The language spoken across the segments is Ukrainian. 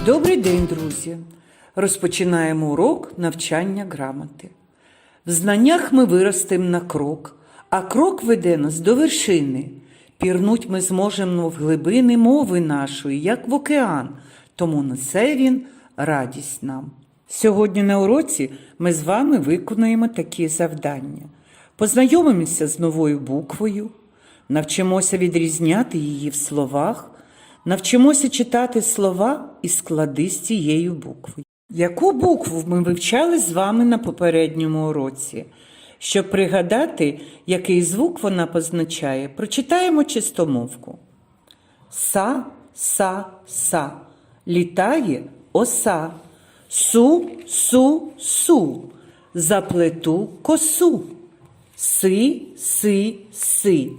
Добрий день, друзі! Розпочинаємо урок навчання грамоти. В знаннях ми виростемо на крок, а крок веде нас до вершини. Пірнуть ми зможемо в глибини мови нашої, як в океан, тому несе він радість нам. Сьогодні на уроці ми з вами виконуємо такі завдання. Познайомимося з новою буквою, навчимося відрізняти її в словах, навчимося читати слова і склади з цією буквою. Яку букву ми вивчали з вами на попередньому уроці? Щоб пригадати, який звук вона позначає, прочитаємо чистомовку. Са, са, са. Літає оса. Су, су, су. Заплету косу. Си, си, си.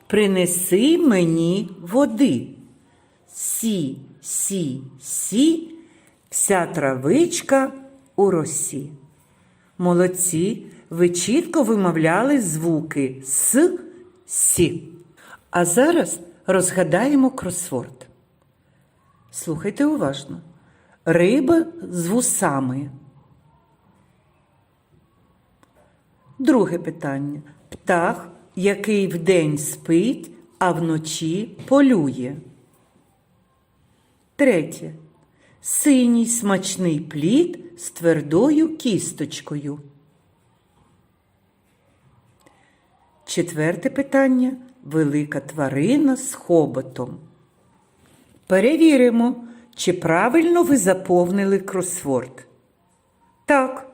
Принеси мені води. Сі, сі, сі. Вся травичка у росі. Молодці, ви чітко вимовляли звуки с, сі. А зараз розгадаємо кросворд. Слухайте уважно. Риба з вусами. Друге питання. Птах, який вдень спить, а вночі полює. Третє. Синій смачний плід з твердою кісточкою. Четверте питання. Велика тварина з хоботом. Перевіримо, чи правильно ви заповнили кросворд. Так.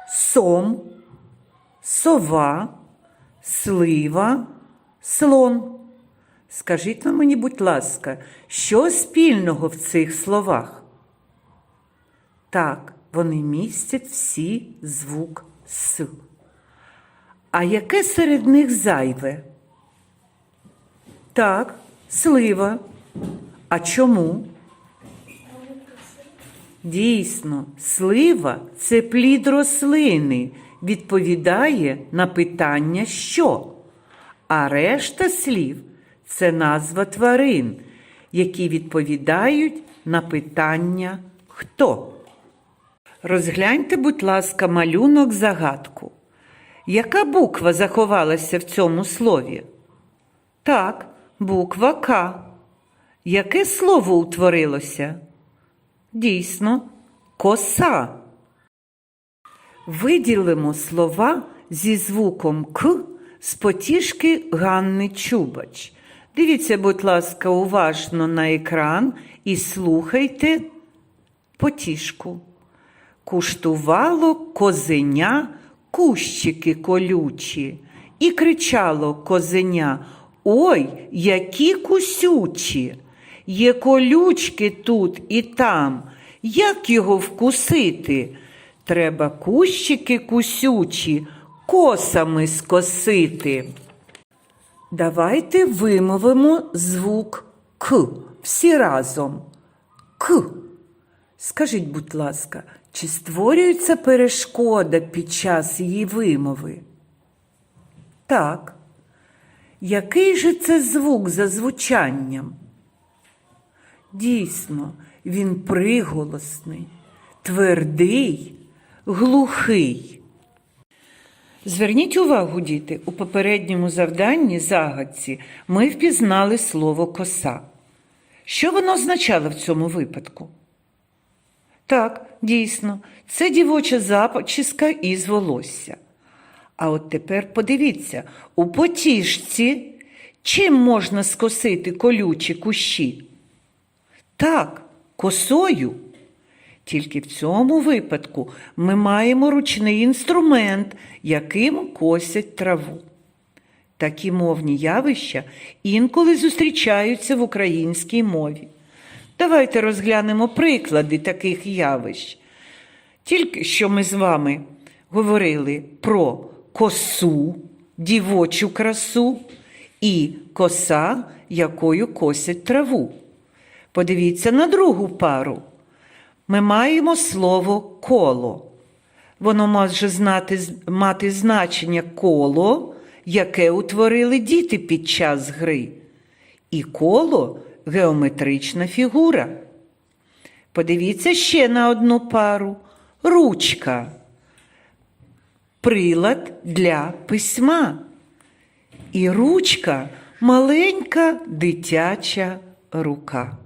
Сом, сова, слива, слон. Скажіть мені, будь ласка, що спільного в цих словах? Так, вони містять всі звук «с». А яке серед них зайве? Так, слива. А чому? Дійсно, слива – це плід рослини, відповідає на питання «що?». А решта слів – це назва тварин, які відповідають на питання «хто?». Розгляньте, будь ласка, малюнок-загадку. Яка буква заховалася в цьому слові? Так, буква «К». Яке слово утворилося? Дійсно, коса. Виділимо слова зі звуком «к» з потішки Ганни Чубач. Дивіться, будь ласка, уважно на екран і слухайте потішку. Куштувало козеня кущики колючі, і кричало козеня: «Ой, які кусючі! Є колючки тут і там, як його вкусити? Треба кущики кусючі косами скосити». Давайте вимовимо звук «к» всі разом. «К». Скажіть, будь ласка, чи створюється перешкода під час її вимови? Так. Який же це звук за звучанням? Дійсно, він приголосний, твердий, глухий. Зверніть увагу, діти, у попередньому завданні загадці ми впізнали слово «коса». Що воно означало в цьому випадку? Так, дійсно, це дівоча зачіска із волосся. А от тепер подивіться, у потішці чим можна скосити колючі кущі? Так, косою. Тільки в цьому випадку ми маємо ручний інструмент, яким косять траву. Такі мовні явища інколи зустрічаються в українській мові. Давайте розглянемо приклади таких явищ. Тільки що ми з вами говорили про косу, дівочу красу, і коса, якою косять траву. Подивіться на другу пару. Ми маємо слово «коло». Воно може мати значення «коло», яке утворили діти під час гри. І коло – геометрична фігура. Подивіться ще на одну пару. Ручка. Прилад для письма. І ручка – маленька дитяча рука.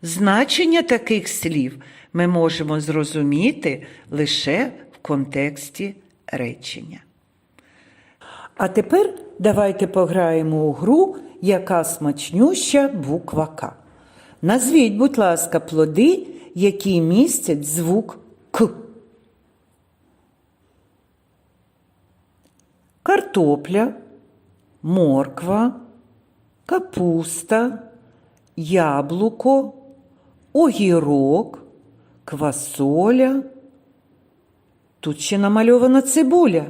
Значення таких слів ми можемо зрозуміти лише в контексті речення. А тепер давайте пограємо у гру «Яка смачнюща буква К». Назвіть, будь ласка, плоди, які містять звук К. Картопля, морква, капуста, яблуко, огірок, квасоля. Тут ще намальована цибуля.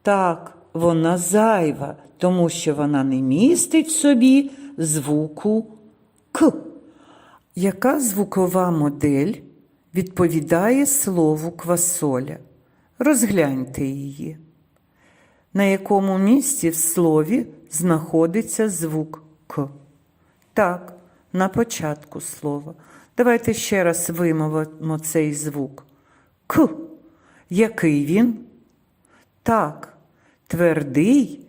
Так, вона зайва, тому що вона не містить в собі звуку К. Яка звукова модель відповідає слову квасоля? Розгляньте її. На якому місці в слові знаходиться звук К? Так, на початку слова. Давайте ще раз вимовимо цей звук. К. Який він? Так, твердий,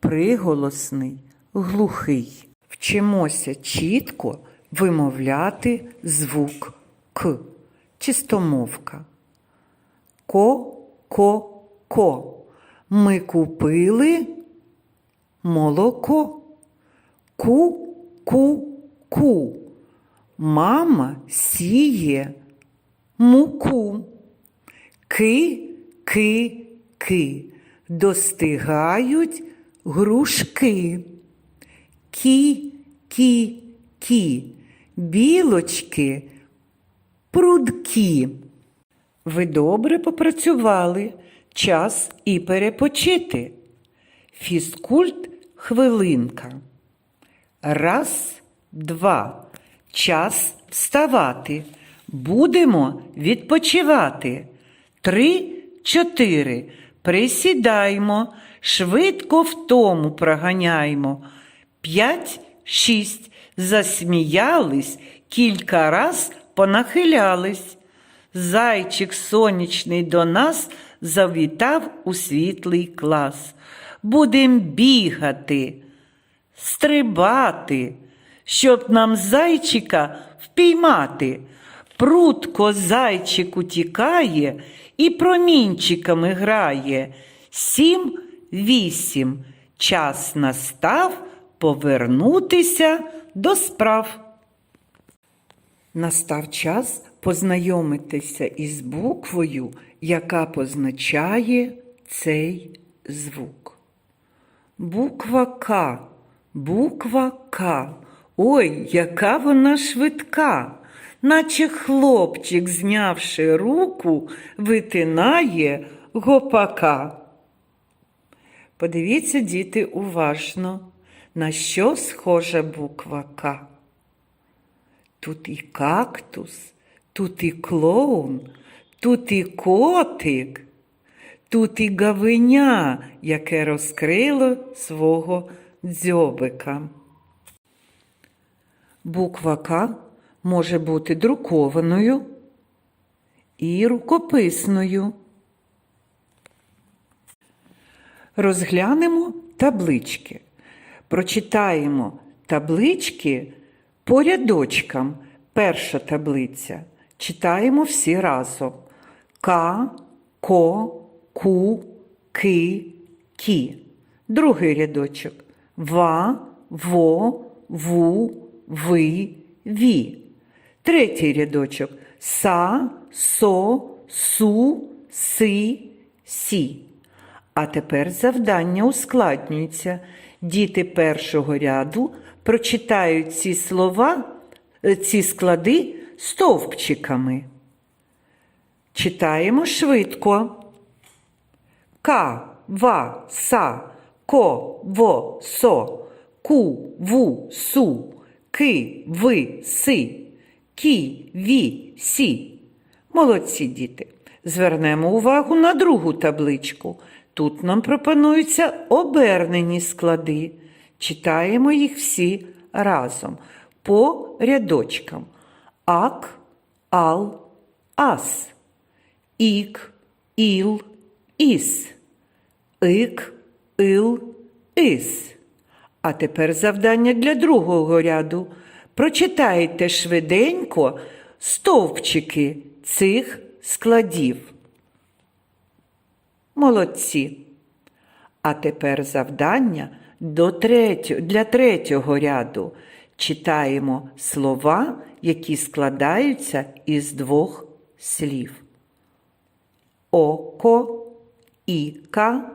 приголосний, глухий. Вчимося чітко вимовляти звук К. Чистомовка. Ко. Ми купили молоко. Ку. Мама сіє муку. Ки. Достигають грушки. Кі. Білочки прудкі. Ви добре попрацювали. Час і перепочити. Фізкульт – хвилинка. 1, 2. Час вставати. Будемо відпочивати. 3, 4. Присідаймо. Швидко втому проганяймо. 5, 6. Засміялись, кілька раз понахилялись. Зайчик сонячний до нас завітав у світлий клас. Будем бігати, стрибати, щоб нам зайчика впіймати. Прудко зайчик утікає і промінчиками грає. 7, 8. Час настав повернутися до справ. Настав час познайомитися із буквою, яка позначає цей звук. Буква К. Ой, яка вона швидка! Наче хлопчик, знявши руку, витинає гопака. Подивіться, діти, уважно, на що схожа буква К. Тут і кактус, тут і клоун, тут і котик, тут і гавиня, яке розкрило свого дзьобика. Буква К може бути друкованою і рукописною. Розглянемо таблички. Прочитаємо таблички по рядочкам. Перша таблиця. Читаємо всі разом. К, ко, ку, ки, кі. Другий рядочок. Ва, во, ву, ви, ві. Третій рядочок. Са, со, су, си, сі. А тепер завдання ускладнюється. Діти першого ряду прочитають ці слова, ці склади стовпчиками. Читаємо швидко. Ка, ва, са, ко, во, со, ку, ву, су, ки, ви, си, кі, ві, сі. Молодці, діти. Звернемо увагу на другу табличку. Тут нам пропонуються обернені склади. Читаємо їх всі разом, по рядочкам. ак, ал, ас, ік, іл, іс, ик, ил, ис. А тепер завдання для другого ряду. Прочитайте швиденько стовпчики цих складів. Молодці. А тепер завдання для третього ряду. Читаємо слова, які складаються із двох слів. Око, іка,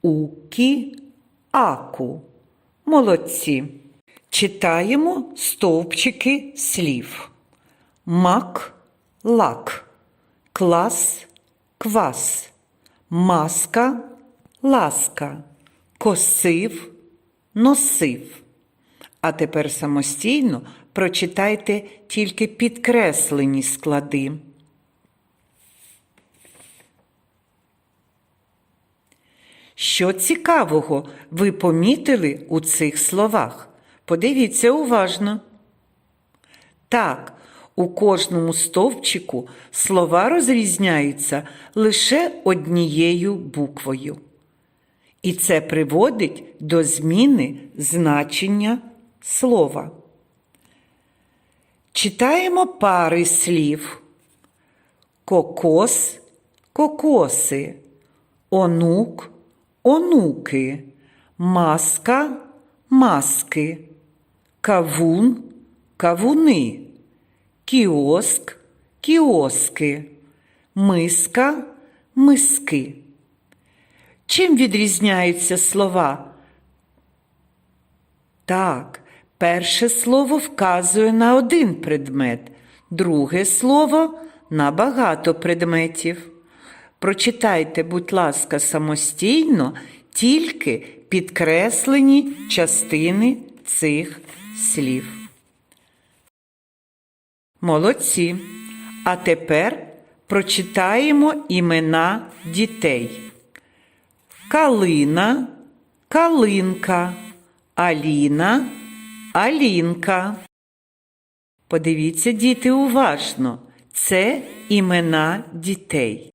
укі, аку. Молодці. Читаємо стовпчики слів. Мак, лак, клас, квас, маска, ласка, косив, носив. А тепер самостійно прочитайте тільки підкреслені склади. Що цікавого ви помітили у цих словах? Подивіться уважно. Так, у кожному стовпчику слова розрізняються лише однією буквою. І це приводить до зміни значення слова. Читаємо пари слів. Кокос, кокоси, онук, онуки, маска, маски, кавун, кавуни, кіоск, кіоски, миска, миски. Чим відрізняються слова? Так, перше слово вказує на один предмет, друге слово – на багато предметів. Прочитайте, будь ласка, самостійно тільки підкреслені частини цих слів. Молодці! А тепер прочитаємо імена дітей. Калина, калинка, Аліна, Алінка. Подивіться, діти, уважно. Це імена дітей.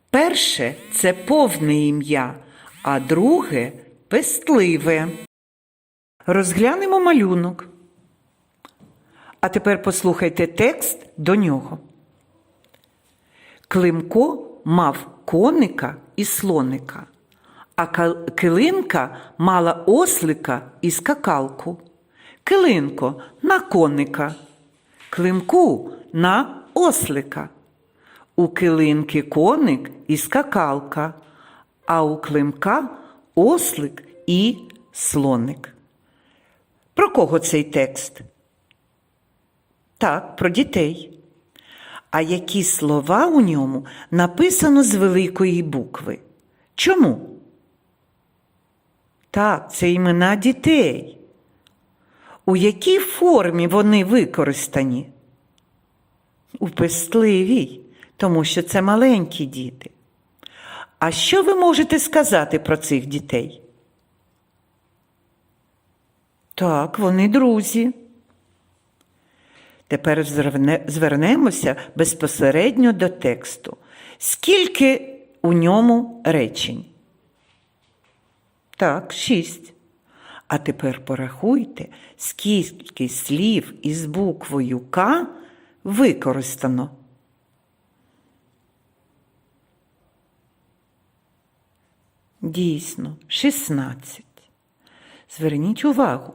Перше – це повне ім'я, а друге – пестливе. Розглянемо малюнок. А тепер послухайте текст до нього. Климко мав коника і слоника, а Килинка мала ослика і скакалку. Килинко на коника, Климку на ослика. У Килинки коник і скакалка, а у Климка ослик і слоник. Про кого цей текст? Так, про дітей. А які слова у ньому написано з великої букви? Чому? Так, це імена дітей. У якій формі вони використані? У пестливій, тому що це маленькі діти. А що ви можете сказати про цих дітей? Так, вони друзі. Тепер звернемося безпосередньо до тексту. Скільки у ньому речень? Так, 6. А тепер порахуйте, скільки слів із буквою К використано. Дійсно, 16. Зверніть увагу.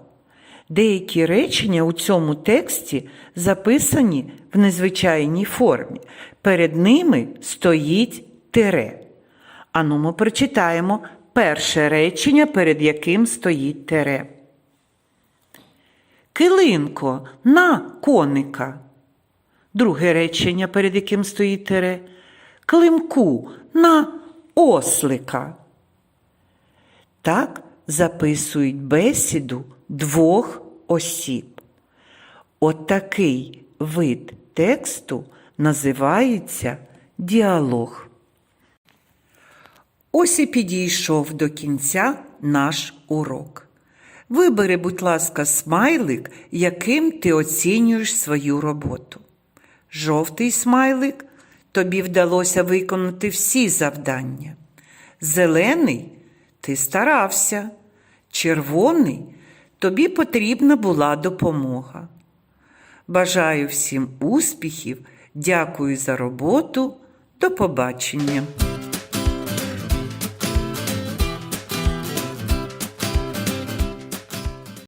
Деякі речення у цьому тексті записані в незвичайній формі. Перед ними стоїть тире. Ану, ми прочитаємо перше речення, перед яким стоїть тире. Килинко на коника. Друге речення, перед яким стоїть тире. Климку на ослика. Так записують бесіду двох осіб. Отакий вид тексту називається діалог. Ось і підійшов до кінця наш урок. Вибери, будь ласка, смайлик, яким ти оцінюєш свою роботу. Жовтий смайлик – тобі вдалося виконати всі завдання. Зелений – ти старався. Червоний – тобі потрібна була допомога. Бажаю всім успіхів, дякую за роботу, до побачення.